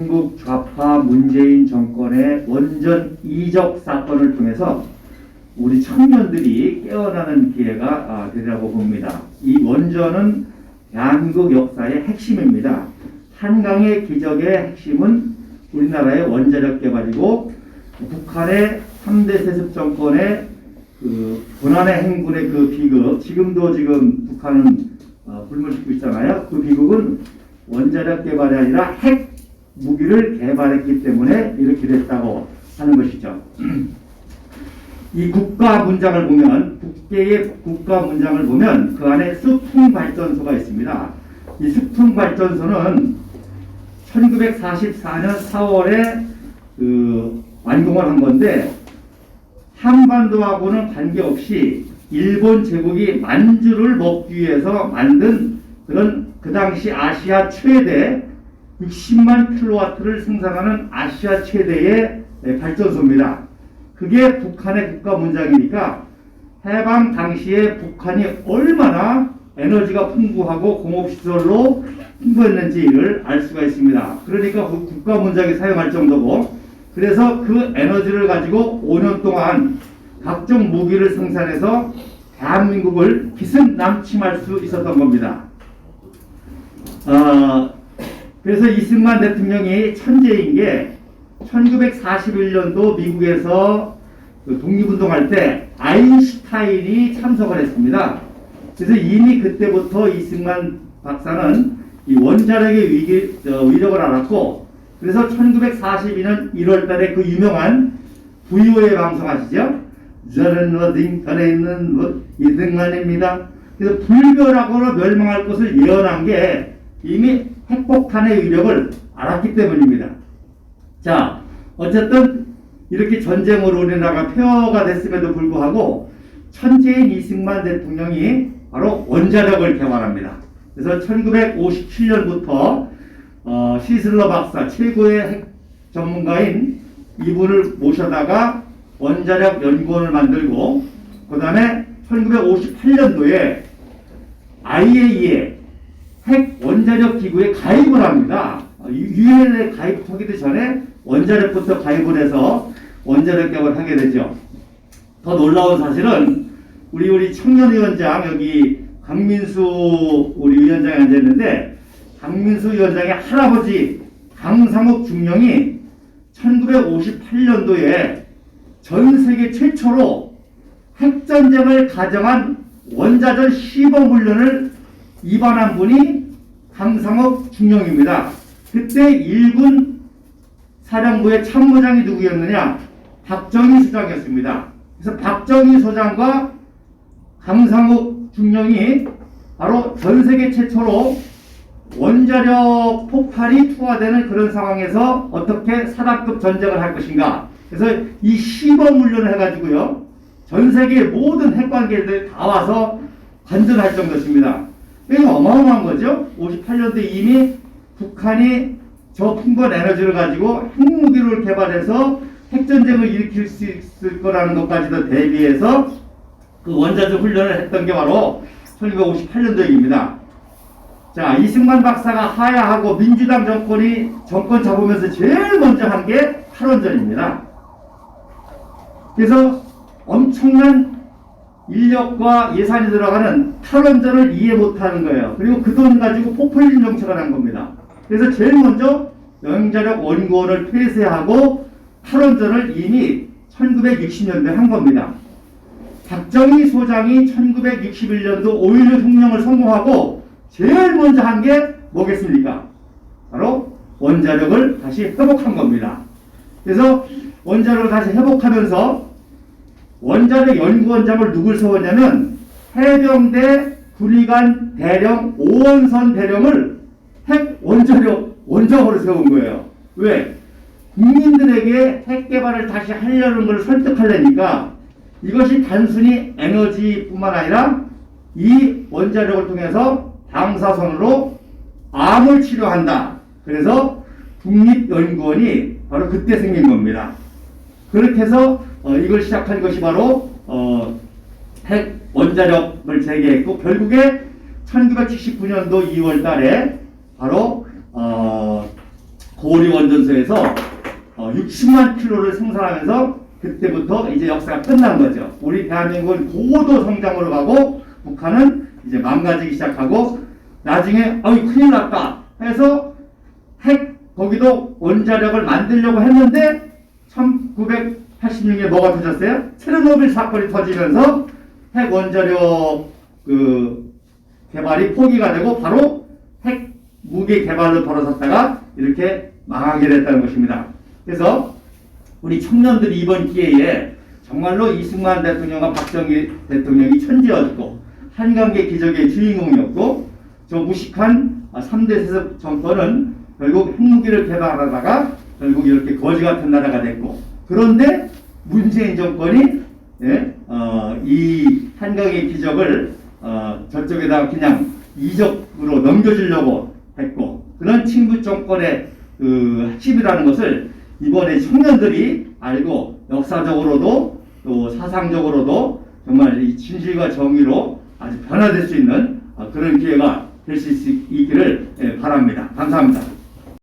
한국 좌파 문재인 정권의 원전 이적 사건을 통해서 우리 청년들이 깨어나는 기회가 되리라고 봅니다. 이 원전은 대한민국 역사의 핵심입니다. 한강의 기적의 핵심은 우리나라의 원자력 개발이고 북한의 3대 세습 정권의 그 고난의 행군의 그 비극, 지금도 북한은 불을 지고 있잖아요. 그 비극은 원자력 개발이 아니라 핵 무기를 개발했기 때문에 이렇게 됐다고 하는 것이죠. 이 국가 문장을 보면, 국계의 국가 문장을 보면 그 안에 수풍발전소가 있습니다. 이 수풍발전소는 1944년 4월에 완공을 한 건데, 한반도하고는 관계없이 일본 제국이 만주를 먹기 위해서 만든 그 당시 아시아 최대 60만 킬로와트를 생산하는 아시아 최대의 발전소입니다. 그게 북한의 국가 문장이니까 해방 당시에 북한이 얼마나 에너지가 풍부하고 공업시설로 풍부했는지를 알 수가 있습니다. 그러니까 그 국가 문장이 사용할 정도고, 그래서 그 에너지를 가지고 5년 동안 각종 무기를 생산해서 대한민국을 기승남침할 수 있었던 겁니다. 그래서 이승만 대통령이 천재인 게 1941년도 미국에서 독립운동할 때 아인슈타인이 참석을 했습니다. 그래서 이미 그때부터 이승만 박사는 이 원자력의 위력을 알았고, 그래서 1942년 1월 달에 그 유명한 VOA 방송 아시죠? 저는 어딘가에 있는 이승만입니다. 그래서 불멸하거나 멸망할 것을 예언한 게 이미 핵폭탄의 위력을 알았기 때문입니다. 자, 어쨌든 이렇게 전쟁으로 우리나라가 폐허가 됐음에도 불구하고 천재인 이승만 대통령이 바로 원자력을 개발합니다. 그래서 1957년부터 시슬러 박사, 최고의 핵 전문가인 이분을 모셔다가 원자력 연구원을 만들고, 그 다음에 1958년도에 IAEA 핵 원자력 기구에 가입을 합니다. 유엔에 가입하기도 전에 원자력부터 가입을 해서 원자력 개발을 하게 되죠. 더 놀라운 사실은 우리 청년위원장, 여기 강민수 우리 위원장이 앉아있는데, 강민수 위원장의 할아버지 강상욱 중령이 1958년도에 전 세계 최초로 핵전쟁을 가정한 원자전 시범훈련을 입안한 분이 강상욱 중령입니다. 그때 일군 사령부의 참모장이 누구였느냐? 박정희 소장이었습니다. 그래서 박정희 소장과 강상욱 중령이 바로 전 세계 최초로 원자력 폭발이 투하되는 그런 상황에서 어떻게 사단급 전쟁을 할 것인가. 그래서 이 시범 훈련을 해가지고요, 전 세계 모든 핵관계들 다 와서 관전할 정도였습니다. 이거 어마어마한 거죠. 58년도에 이미 북한이 저 풍부한 에너지를 가지고 핵무기를 개발해서 핵전쟁을 일으킬 수 있을 거라는 것까지도 대비해서 그 원자적 훈련을 했던 게 바로 1958년도 얘기입니다. 자, 이승만 박사가 하야하고 민주당 정권이 정권 잡으면서 제일 먼저 한 게 탈원전입니다. 그래서 엄청난 인력과 예산이 들어가는 탈원전을 이해 못하는 거예요. 그리고 그 돈 가지고 포퓰리즘 정책을 한 겁니다. 그래서 제일 먼저 원자력 연구원을 폐쇄하고 탈원전을 이미 1960년대에 한 겁니다. 박정희 소장이 1961년도 5.16 혁명을 성공하고 제일 먼저 한 게 뭐겠습니까? 바로 원자력을 다시 회복한 겁니다. 그래서 원자력을 다시 회복하면서 원자력 연구원장을 누굴 세웠냐면 해병대 군의관 대령 오원선 대령을 핵 원자력 원장으로 세운 거예요. 왜? 국민들에게 핵 개발을 다시 하려는 걸 설득하려니까 이것이 단순히 에너지뿐만 아니라 이 원자력을 통해서 방사선으로 암을 치료한다. 그래서 국립연구원이 바로 그때 생긴 겁니다. 그렇게 해서 이걸 시작한 것이 바로 핵 원자력을 재개했고, 결국에 1979년도 2월 달에 바로 고리원전소에서 60만 킬로를 생산하면서 그때부터 이제 역사가 끝난 거죠. 우리 대한민국은 고도 성장으로 가고 북한은 이제 망가지기 시작하고 나중에 큰일 났다 해서 핵 거기도 원자력을 만들려고 했는데 1986년에 뭐가 터졌어요? 체르노빌 사건이 터지면서 핵 원자력 개발이 포기가 되고 바로 핵 무기 개발로 돌아섰다가 이렇게 망하게 됐다는 것입니다. 그래서 우리 청년들이 이번 기회에 정말로 이승만 대통령과 박정희 대통령이 천재였고 한강계 기적의 주인공이었고 저 무식한 3대 세습 정권은 결국 핵무기를 개발하다가 결국 이렇게 거지 같은 나라가 됐고 그런데 문재인 정권이 이 한강의 기적을 저쪽에다가 그냥 이적으로 넘겨주려고 했고 그런 친구 정권의 핵심이라는 것을 이번에 청년들이 알고 역사적으로도 또 사상적으로도 정말 이 진실과 정의로 아주 변화될 수 있는 그런 기회가 될 수 있기를 바랍니다. 감사합니다.